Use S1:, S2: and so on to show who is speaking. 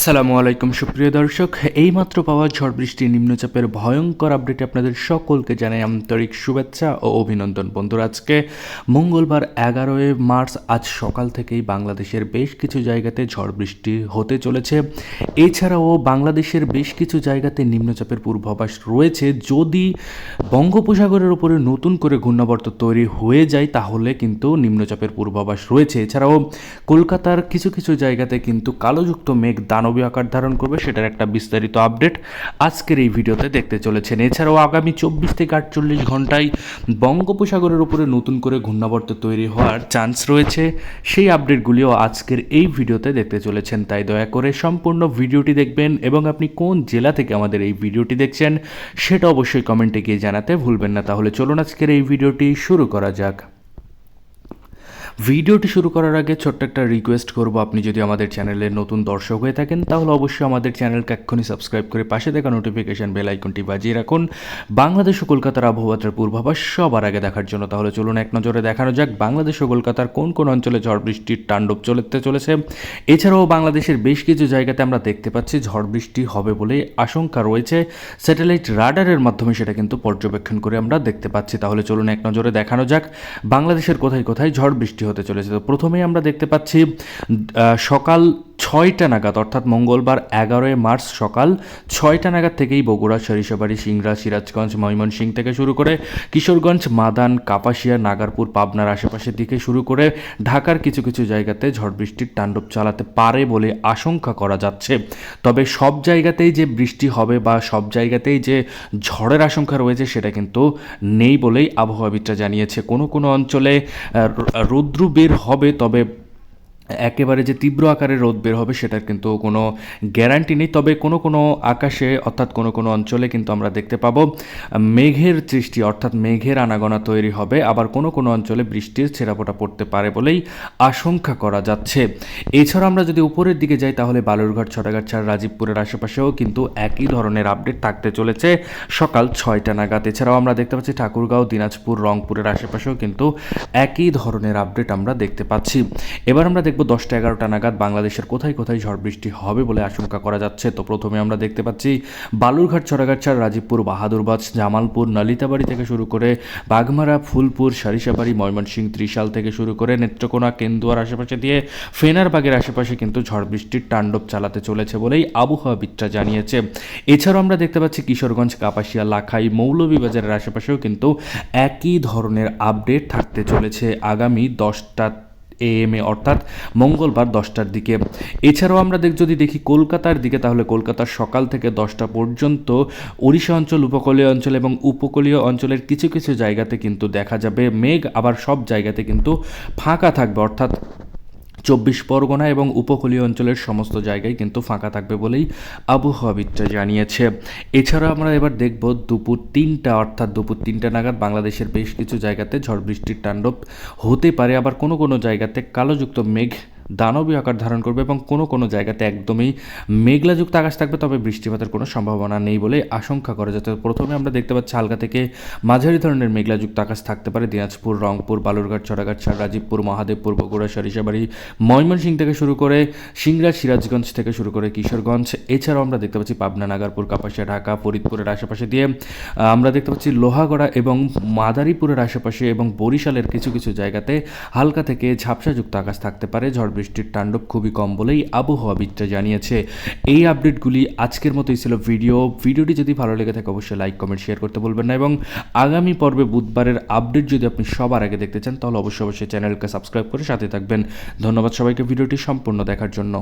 S1: আসসালামু আলাইকুম সুপ্রিয় দর্শক, এইমাত্র পাওয়া ঝড় বৃষ্টি নিম্নচাপের ভয়ঙ্কর আপডেটে আপনাদের সকলকে জানাই আন্তরিক শুভেচ্ছা ও অভিনন্দন। বন্ধুরা, আজকে মঙ্গলবার 11 মার্চ, আজ সকাল থেকেই বাংলাদেশের বেশ কিছু জায়গাতে ঝড় বৃষ্টি হতে চলেছে। এছাড়াও বাংলাদেশের বেশ কিছু জায়গাতে নিম্নচাপের পূর্বাভাস রয়েছে। যদি বঙ্গোপসাগরের উপরে নতুন করে ঘূর্ণাবর্ত তৈরি হয়ে যায় তাহলে কিন্তু নিম্নচাপের পূর্বাভাস রয়েছে। এছাড়াও কলকাতার কিছু কিছু জায়গাতে কিন্তু কালোযুক্ত মেঘ দানবীয় আকার ধারণ করবে, সেটার একটা বিস্তারিত আপডেট আজকের এই ভিডিওতে দেখতে চলেছেন। এছাড়াও আগামী 24 থেকে 48 ঘন্টায় বঙ্গোপসাগরের উপরে নতুন করে ঘূর্ণাবর্ত তৈরি হওয়ার চান্স রয়েছে, সেই আপডেটগুলিও আজকের এই ভিডিওতে দেখতে চলেছেন। তাই দয়া করে সম্পূর্ণ ভিডিওটি দেখবেন এবং আপনি কোন জেলা থেকে আমাদের এই ভিডিওটি দেখছেন সেটা অবশ্যই কমেন্টে গিয়ে জানাতে ভুলবেন না। তাহলে চলুন আজকের এই ভিডিওটি শুরু করা যাক। ভিডিওটি শুরু করার আগে ছোট্ট একটা রিকোয়েস্ট করব, আপনি যদি আমাদের চ্যানেলের নতুন দর্শক হয়ে থাকেন তাহলে অবশ্যই আমাদের চ্যানেলকে এক্ষুনি সাবস্ক্রাইব করে পাশে থাকা নোটিফিকেশন বেল আইকনটি বাজিয়ে রাখুন বাংলাদেশ ও কলকাতার আবহাওয়ার পূর্বাভাস সবার আগে দেখার জন্য। তাহলে চলুন এক নজরে দেখানো যাক বাংলাদেশ ও কলকাতার কোন কোন অঞ্চলে ঝড় বৃষ্টির তাণ্ডব চলতে চলেছে। এছাড়াও বাংলাদেশের বেশ কিছু জায়গাতে আমরা দেখতে পাচ্ছি ঝড় বৃষ্টি হবে বলে আশঙ্কা রয়েছে। স্যাটেলাইট রাডারের মাধ্যমে সেটা কিন্তু পর্যবেক্ষণ করে আমরা দেখতে পাচ্ছি। তাহলে চলুন এক নজরে দেখানো যাক বাংলাদেশের কোথায় কোথায় ঝড় বৃষ্টি হতে চলেছে। তো প্রথমেই আমরা দেখতে পাচ্ছি সকাল 6টা নাগাদ, অর্থাৎ মঙ্গলবার 11 মার্চ সকাল 6টা নাগাদ থেকেই বগুড়া, সরিষাবাড়ি, সিংড়া, সিরাজগঞ্জ, ময়মনসিংহ থেকে শুরু করে কিশোরগঞ্জ, মাদান, কাপাসিয়া, নাগারপুর, পাবনার আশেপাশের দিকে শুরু করে ঢাকার কিছু কিছু জায়গাতে ঝড় বৃষ্টির তাণ্ডব চালাতে পারে বলে আশঙ্কা করা যাচ্ছে। তবে সব জায়গাতেই যে বৃষ্টি হবে বা সব জায়গাতেই যে ঝড়ের আশঙ্কা রয়েছে সেটা কিন্তু নেই বলেই আবহাওয়াবিদরা জানিয়েছে। কোনো কোনো অঞ্চলে রৌদ্র বের হবে, তবে একেবারে যে তীব্র আকারে রোদ বের হবে সেটার কিন্তু কোনো গ্যারান্টি নেই। তবে কোনো কোনো আকাশে, অর্থাৎ কোনো কোনো অঞ্চলে কিন্তু আমরা দেখতে পাবো মেঘের সৃষ্টি, অর্থাৎ মেঘের আনাগোনা তৈরি হবে। আবার কোনো কোনো অঞ্চলে বৃষ্টির ছেঁড়াপোটা পড়তে পারে বলেই আশঙ্কা করা যাচ্ছে। এছাড়া আমরা যদি উপরের দিকে যাই তাহলে বালুরঘাট, ছটাগাছাড়, রাজীবপুরের আশেপাশেও কিন্তু একই ধরনের আপডেট থাকতে চলেছে সকাল 6টা নাগাদ। এছাড়াও আমরা দেখতে পাচ্ছি ঠাকুরগাঁও, দিনাজপুর, রংপুরের আশেপাশেও কিন্তু একই ধরনের আপডেট আমরা দেখতে পাচ্ছি। এবার আমরা দেখব 10টা 11টা নাগাদ বাংলাদেশের কোথায় কোথায় ঝড় বৃষ্টি হবে বলে আশঙ্কা করা যাচ্ছে। তো প্রথমে আমরা দেখতে পাচ্ছি বালুরঘাট, ছটাগাছাড়, রাজীবপুর, বাহাদুরবাজ, জামালপুর, নালিতাবাড়ি থেকে শুরু করে বাঘমারা, ফুলপুর, সরিষাবাড়ি, ময়মনসিংহ, ত্রিশাল থেকে শুরু করে নেত্রকোনা, কেন্দুয়ার আশেপাশে দিয়ে ফেনারবাগের আশেপাশে কিন্তু ঝড় বৃষ্টির তাণ্ডব চালাতে চলেছে বলেই আবহাওয়াবিদরা জানিয়েছে। এছাড়াও আমরা দেখতে পাচ্ছি কিশোরগঞ্জ, কাপাসিয়া, লাখাই, মৌলভীবাজারের আশেপাশেও কিন্তু একই ধরনের আপডেট থাকতে চলেছে আগামী 10টা AM, অর্থাৎ মঙ্গলবার 10টার দিকে। এছাড়াও আমরা যদি দেখি কলকাতার দিকে, তাহলে কলকাতার সকাল থেকে 10টা পর্যন্ত ওড়িশা অঞ্চল, উপকূলীয় অঞ্চল এবং উপকূলীয় অঞ্চলের কিছু কিছু জায়গাতে কিন্তু দেখা যাবে মেঘ, আবার সব জায়গাতে কিন্তু ফাঁকা থাকবে, অর্থাৎ 24 পরগনা এবং উপকূলীয় অঞ্চলের সমস্ত জায়গায় কিন্তু ফাঁকা থাকবে বলেই আবহাওয়াবিদরা জানিয়েছে। এছাড়া আমরা এবার দেখব দুপুর 3টা, অর্থাৎ দুপুর 3টা নাগাদ বাংলাদেশের বেশ কিছু জায়গাতে ঝড় বৃষ্টির তাণ্ডব হতে পারে। আবার কোনো কোনো জায়গাতে কালোযুক্ত মেঘ দানবীয় আকার ধারণ করবে এবং কোনো কোনো জায়গাতে একদমই মেঘলাযুক্ত আকাশ থাকবে, তবে বৃষ্টিপাতের কোনো সম্ভাবনা নেই বলে আশঙ্কা করা যাচ্ছে। প্রথমে আমরা দেখতে পাচ্ছি হালকা থেকে মাঝারি ধরনের মেঘলাযুক্ত আকাশ থাকতে পারে দিনাজপুর, রংপুর, বালুরঘাট, ছটাগাছাড়, রাজীবপুর, মহাদেবপুর, বগুড়া, সরিষাবাড়ি, ময়মনসিংহ থেকে শুরু করে সিংড়া, সিরাজগঞ্জ থেকে শুরু করে কিশোরগঞ্জ। এছাড়াও আমরা দেখতে পাচ্ছি পাবনা, নাগারপুর, কাপাসিয়া, ঢাকা, ফরিদপুরের আশেপাশে দিয়ে আমরা দেখতে পাচ্ছি লোহাগড়া এবং মাদারীপুরের আশেপাশে এবং বরিশালের কিছু কিছু জায়গাতে হালকা থেকে ঝাপসাযুক্ত আকাশ থাকতে পারে। ঝড় বৃষ্টির তাণ্ডব খুবই কম বলেই আবহাওয়াবিদরা জানিয়েছে। এই আপডেটগুলি আজকের মতোই ছিল ভিডিওটি যদি ভালো লেগে থাকে অবশ্যই লাইক, কমেন্ট, শেয়ার করতে বলবেন না এবং আগামী পর্বে বুধবারের আপডেট যদি আপনি সবার আগে দেখতে চান তাহলে অবশ্যই চ্যানেলকে সাবস্ক্রাইব করে সাথে থাকবেন। ধন্যবাদ সবাইকে ভিডিওটি সম্পূর্ণ দেখার জন্য।